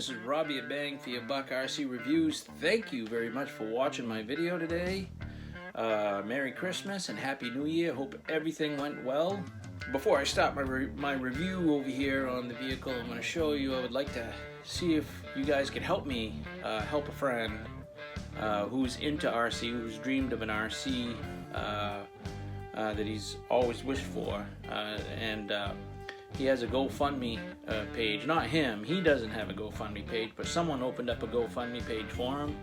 This is Robbie at Bang for your Buck RC Reviews. Thank you very much for watching my video today. Merry Christmas and Happy New Year. Hope everything went well. Before I start my review over here on the vehicle I'm going to show you, I would like to see if you guys could help me help a friend who's into RC, who's dreamed of an RC that he's always wished for, and he has a GoFundMe page. Not him, he doesn't have a GoFundMe page, but someone opened up a GoFundMe page for him.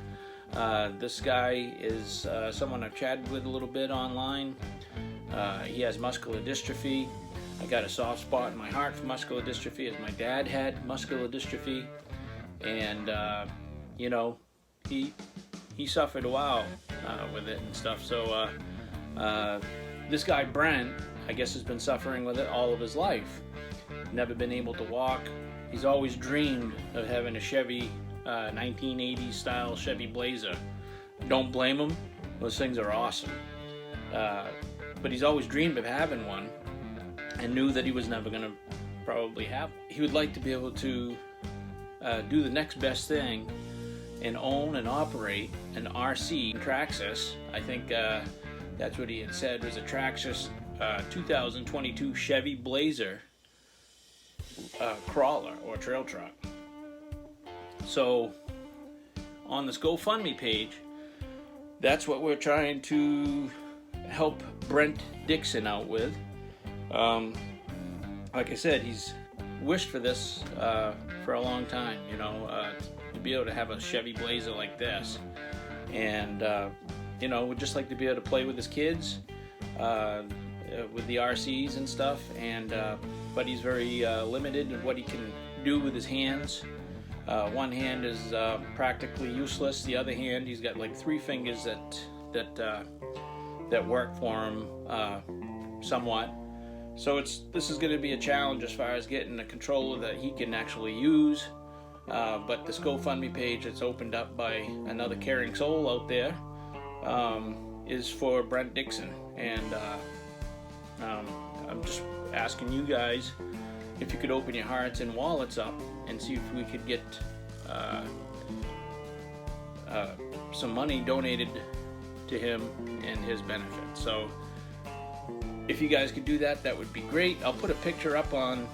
This guy is someone I've chatted with a little bit online. He has muscular dystrophy. I got a soft spot in my heart for muscular dystrophy, as my dad had muscular dystrophy, and you know, he suffered a while with it and stuff. So this guy Brent, I guess, has been suffering with it all of his life. Never been able to walk. He's always dreamed of having a Chevy 1980s style Chevy Blazer. Don't blame him, those things are awesome. But he's always dreamed of having one and knew that he was never going to probably have one. He would like to be able to do the next best thing and own and operate an RC Traxxas. I think that's what he had said, was a Traxxas 2022 Chevy Blazer crawler or trail truck. So on this GoFundMe page, that's what we're trying to help Brent Dixon out with. Like I said, he's wished for this for a long time, you know, to be able to have a Chevy Blazer like this, and you know, would just like to be able to play with his kids with the RCs and stuff, and but he's very limited in what he can do with his hands. One hand is practically useless. The other hand, he's got like 3 fingers that work for him somewhat. So this is going to be a challenge as far as getting a controller that he can actually use. But this GoFundMe page that's opened up by another caring soul out there is for Brent Dixon, and I'm just asking you guys if you could open your hearts and wallets up and see if we could get some money donated to him and his benefit. So if you guys could do that, that would be great. I'll put a picture up on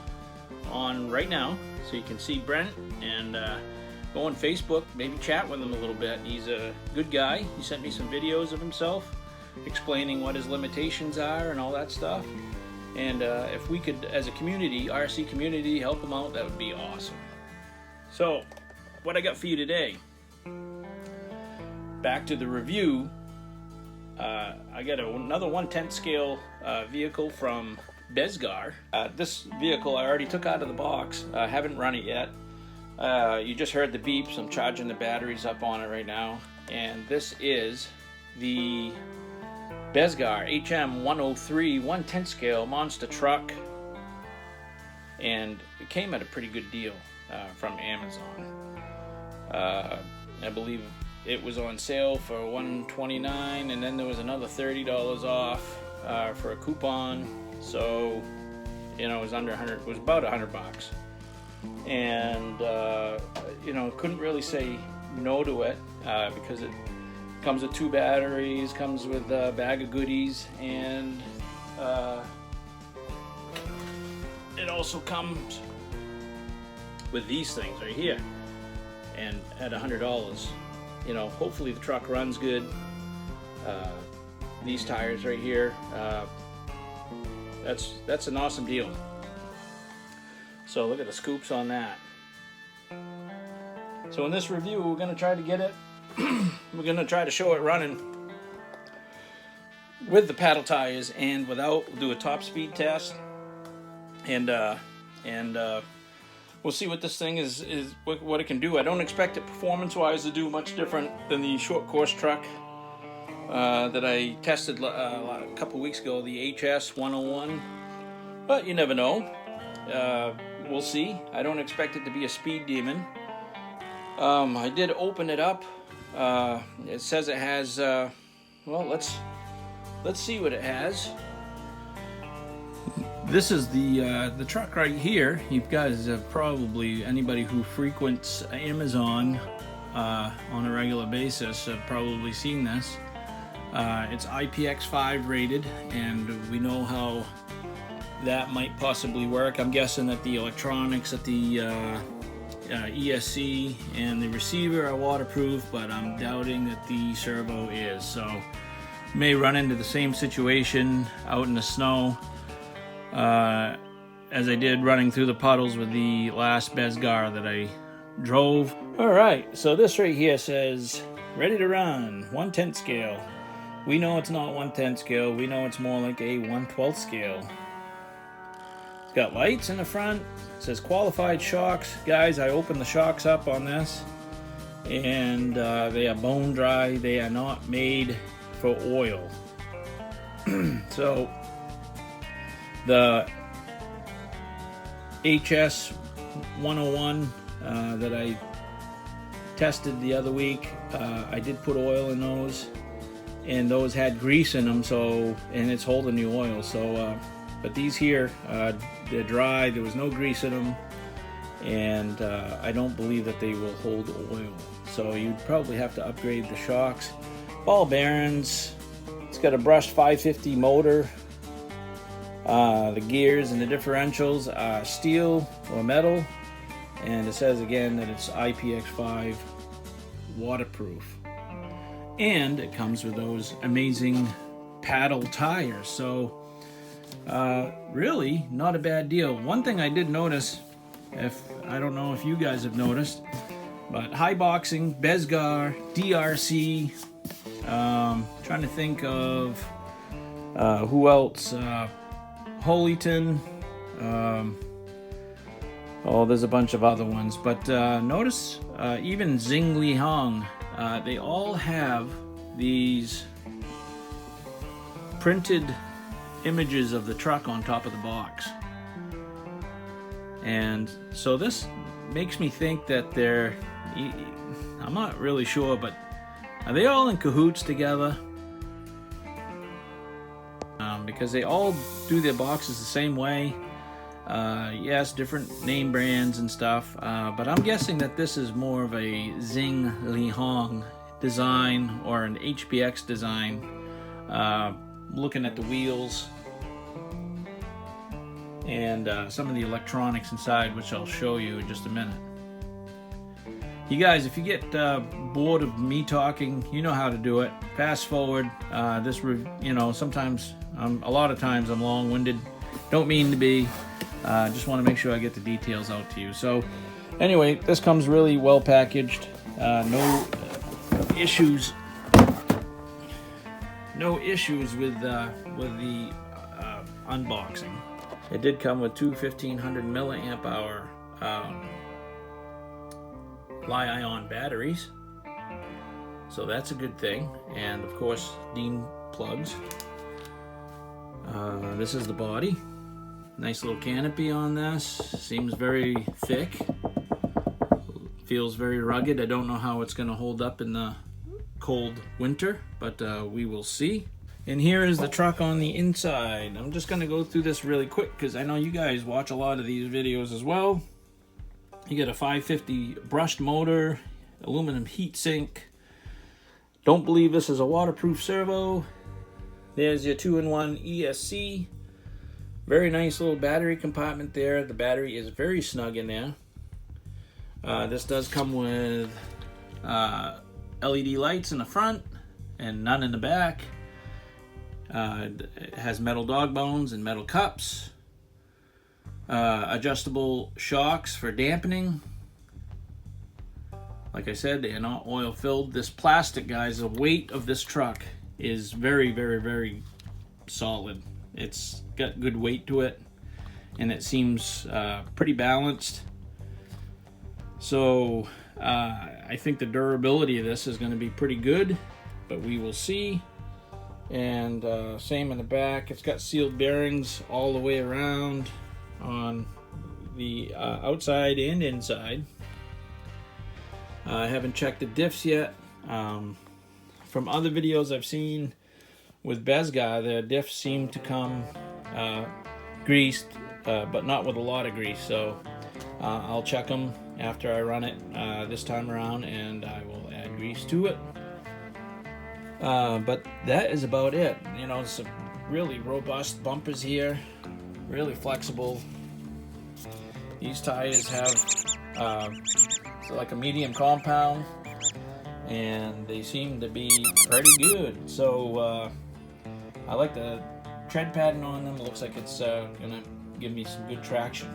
right now so you can see Brent, and go on Facebook, maybe chat with him a little bit. He's a good guy. He sent me some videos of himself explaining what his limitations are and all that stuff. And if we could, as a community, RC community, help him out, that would be awesome. So, what I got for you today, back to the review. I got another 1/10 scale vehicle from Bezgar. This vehicle I already took out of the box. I haven't run it yet. You just heard the beeps. I'm charging the batteries up on it right now. And this is the Besgar HM103 1/10 scale monster truck. And it came at a pretty good deal from Amazon. I believe it was on sale for $129, and then there was another $30 off for a coupon. So, you know, it was under 100. It was about $100. And you know, couldn't really say no to it because it comes with 2 batteries, comes with a bag of goodies, and it also comes with these things right here. And at $100, you know, hopefully the truck runs good. These tires right here, that's an awesome deal. So look at the scoops on that. So in this review, we're going to try to get it, we're going to try to show it running with the paddle tires and without. We'll do a top speed test, and we'll see what this thing is what it can do. I don't expect it performance-wise to do much different than the short course truck that I tested a couple weeks ago, the HS101, but you never know. We'll see. I don't expect it to be a speed demon. I did open it up. It says it has, well, let's see what it has. This is the truck right here. You guys have probably, anybody who frequents Amazon on a regular basis have probably seen this. It's IPX5 rated, and we know how that might possibly work. I'm guessing that the electronics at the ESC and the receiver are waterproof, but I'm doubting that the servo is. So may run into the same situation out in the snow as I did running through the puddles with the last Bezgar that I drove. Alright, so this right here says ready to run, 1/10 scale. We know it's not 1/10 scale, we know it's more like a 1/12 scale. It's got lights in the front, it says qualified shocks. Guys, I opened the shocks up on this, and they are bone dry, they are not made for oil. So the HS101 that I tested the other week, I did put oil in those, and those had grease in them, so, and it's holding the oil. So but these here, they're dry, there was no grease in them, and I don't believe that they will hold oil. So you'd probably have to upgrade the shocks. Ball bearings, it's got a brushed 550 motor. The gears and the differentials are steel or metal, and it says again that it's IPX5 waterproof, and it comes with those amazing paddle tires. So really not a bad deal. One thing I did notice, I don't know if you guys have noticed, but high boxing, Bezgar, DRC, trying to think of who else, Holyton, oh, there's a bunch of other ones, but notice even Xing Li Hong, they all have these printed images of the truck on top of the box. And so this makes me think that they're, I'm not really sure, but are they all in cahoots together? Because they all do their boxes the same way. Yes, different name brands and stuff, but I'm guessing that this is more of a Xing Li Hong design or an HPX design. Looking at the wheels and some of the electronics inside, which I'll show you in just a minute. You guys, if you get bored of me talking, you know how to do it. Fast forward. Sometimes, a lot of times I'm long-winded. Don't mean to be. Just want to make sure I get the details out to you. So, anyway, this comes really well packaged. No issues. No issues with the unboxing. It did come with two 1500 milliamp hour Li-ion batteries, so that's a good thing, and of course Dean plugs. This is the body. Nice little canopy on this. Seems very thick. Feels very rugged. I don't know how it's going to hold up in the cold winter, but we will see. And here is the truck on the inside. I'm just going to go through this really quick because I know you guys watch a lot of these videos as well. You get a 550 brushed motor, aluminum heat sink. Don't believe this is a waterproof servo. There's your 2-in-1 ESC. Very nice little battery compartment there. The battery is very snug in there. This does come with LED lights in the front and none in the back. It has metal dog bones and metal cups. Adjustable shocks for dampening. Like I said, they are not oil filled. This plastic, guys, the weight of this truck is very, very, very solid. It's got good weight to it, and it seems pretty balanced. So I think the durability of this is going to be pretty good, but we will see. And same in the back. It's got sealed bearings all the way around on the outside and inside. I haven't checked the diffs yet. From other videos I've seen with Bezgar, the diffs seem to come greased, but not with a lot of grease. So I'll check them after I run it this time around, and I will add grease to it. But that is about it. You know, it's a really robust bumpers here, really flexible. These tires have so like a medium compound, and they seem to be pretty good. So I like the tread pattern on them. It looks like it's gonna give me some good traction.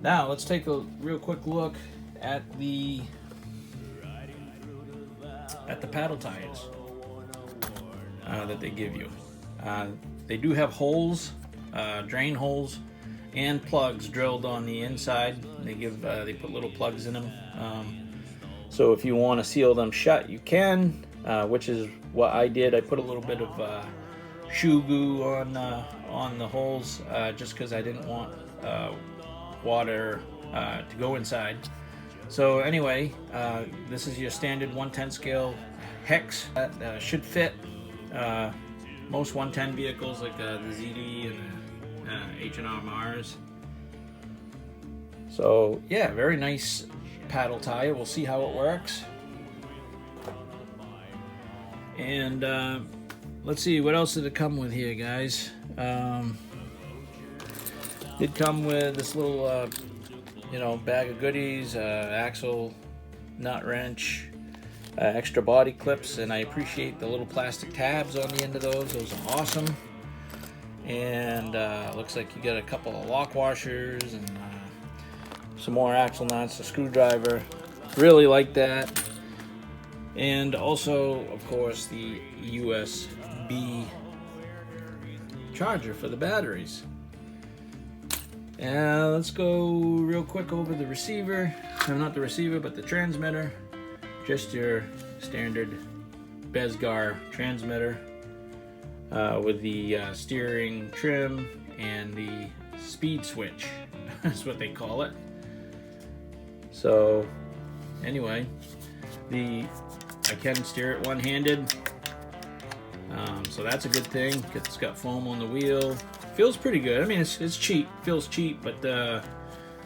Now let's take a real quick look at the paddle tires that they give you. They do have holes, drain holes, and plugs drilled on the inside. They put little plugs in them. So if you want to seal them shut, you can, which is what I did. I put a little bit of shoe goo on the holes, just because I didn't want water to go inside. So anyway, this is your standard 110 scale hex that should fit most 110 vehicles, like the ZD and the H&R's. So yeah, very nice paddle tire. We'll see how it works. And let's see, what else did it come with here, guys? Did come with this little bag of goodies, axle, nut wrench, extra body clips, and I appreciate the little plastic tabs on the end of those. Those are awesome. And looks like you got a couple of lock washers and some more axle nuts, a screwdriver. Really like that. And also, of course, the USB charger for the batteries. And let's go real quick over the receiver. No, not the receiver, but the transmitter. Just your standard Bezgar transmitter with the steering trim and the speed switch. That's what they call it. So anyway, I can steer it one-handed, so that's a good thing. It's got foam on the wheel. Feels pretty good. I mean, it's cheap. Feels cheap, but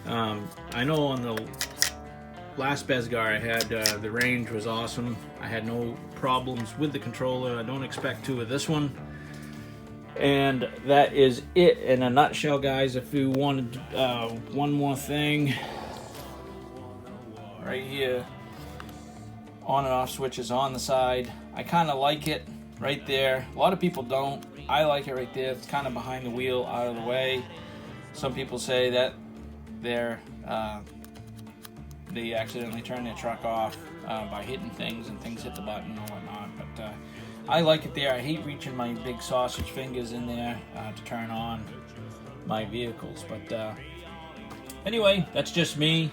I know on the last Bezgar I had, the range was awesome. I had no problems with the controller. I don't expect to with this one. And that is it in a nutshell, guys. If you wanted one more thing, right here, on and off switches on the side. I kind of like it right there. A lot of people don't. I like it right there. It's kind of behind the wheel, out of the way. Some people say that they accidentally turn their truck off by hitting things, and things hit the button or whatnot. But I like it there. I hate reaching my big sausage fingers in there to turn on my vehicles. But anyway, that's just me.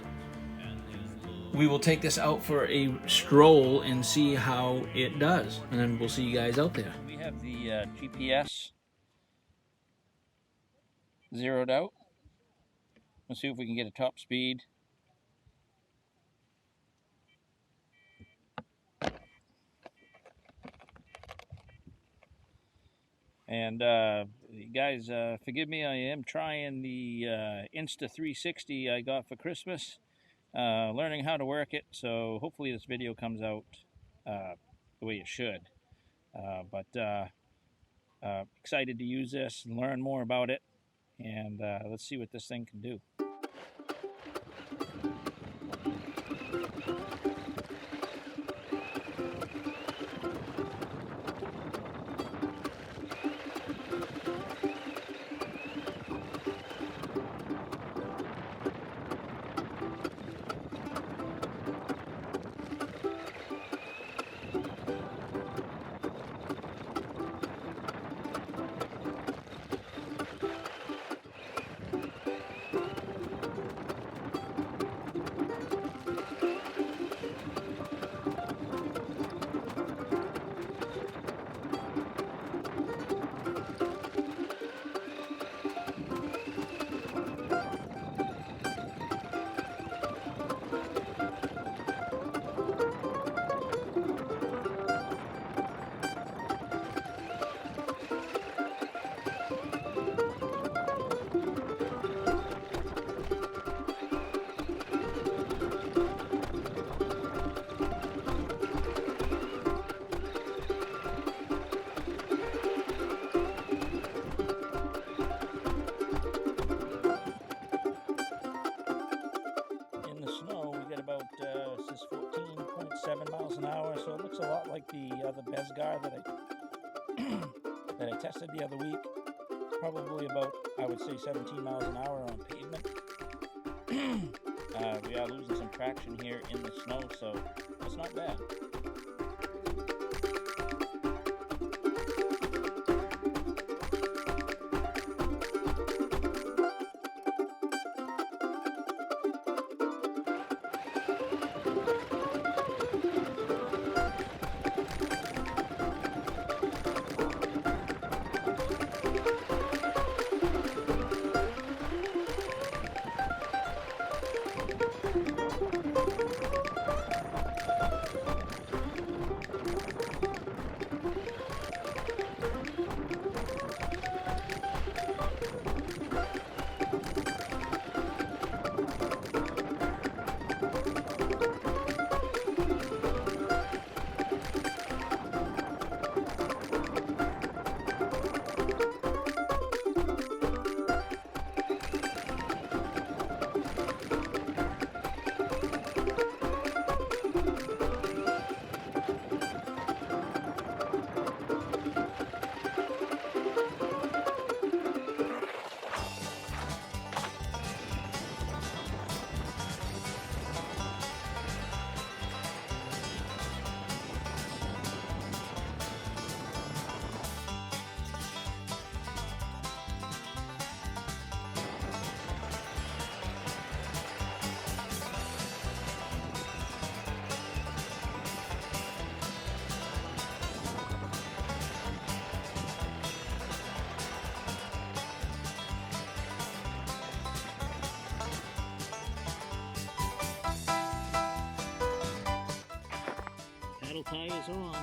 We will take this out for a stroll and see how it does, and then we'll see you guys out there. We have the GPS zeroed out. Let's see if we can get a top speed. And guys, forgive me, I am trying the Insta360 I got for Christmas. Learning how to work it, so hopefully this video comes out the way it should. But excited to use this and learn more about it, and let's see what this thing can do. looks a lot like the Bezgar that I tested the other week. Probably about, I would say, 17 miles an hour on pavement. We are losing some traction here in the snow, so it's not bad. Paddle tires on.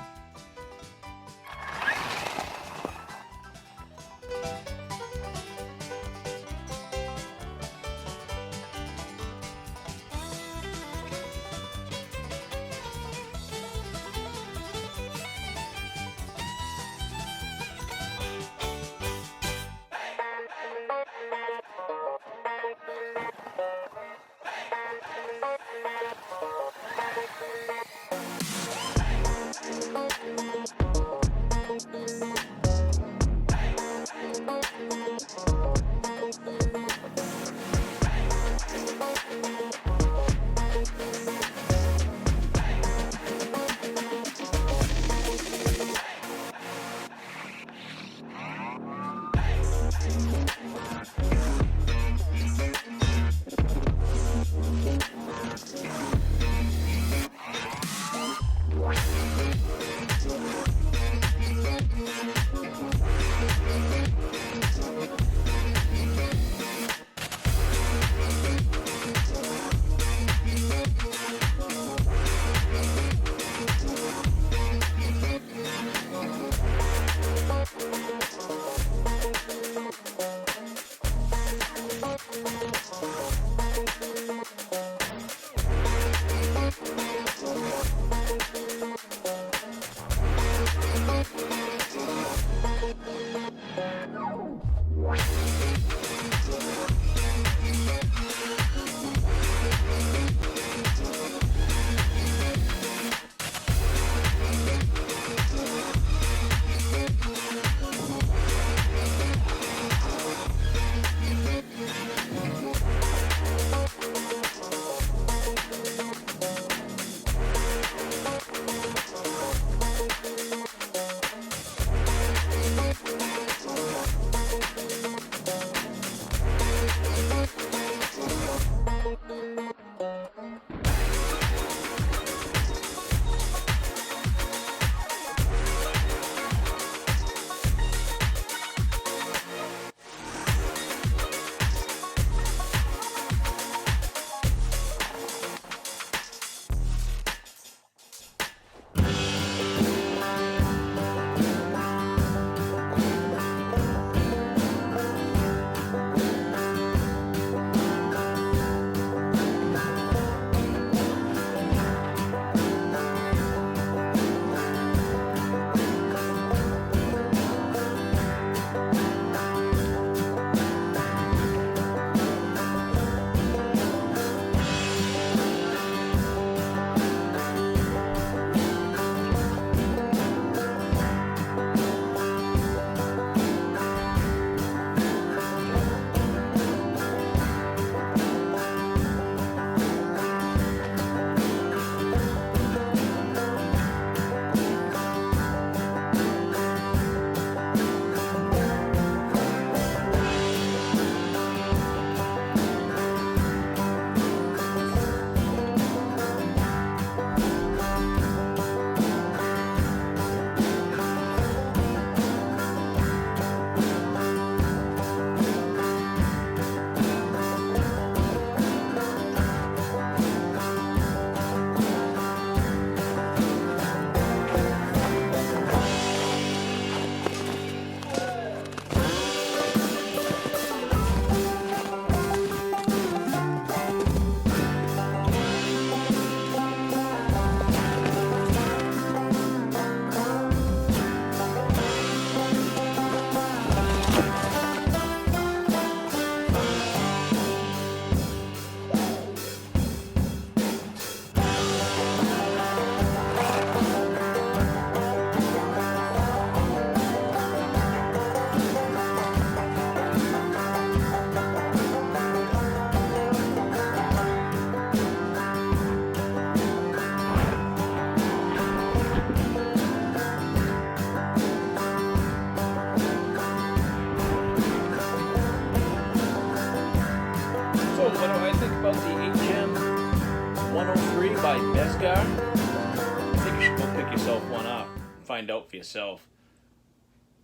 by Bezgar. I think you should go pick yourself one up and find out for yourself.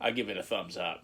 I give it a thumbs up.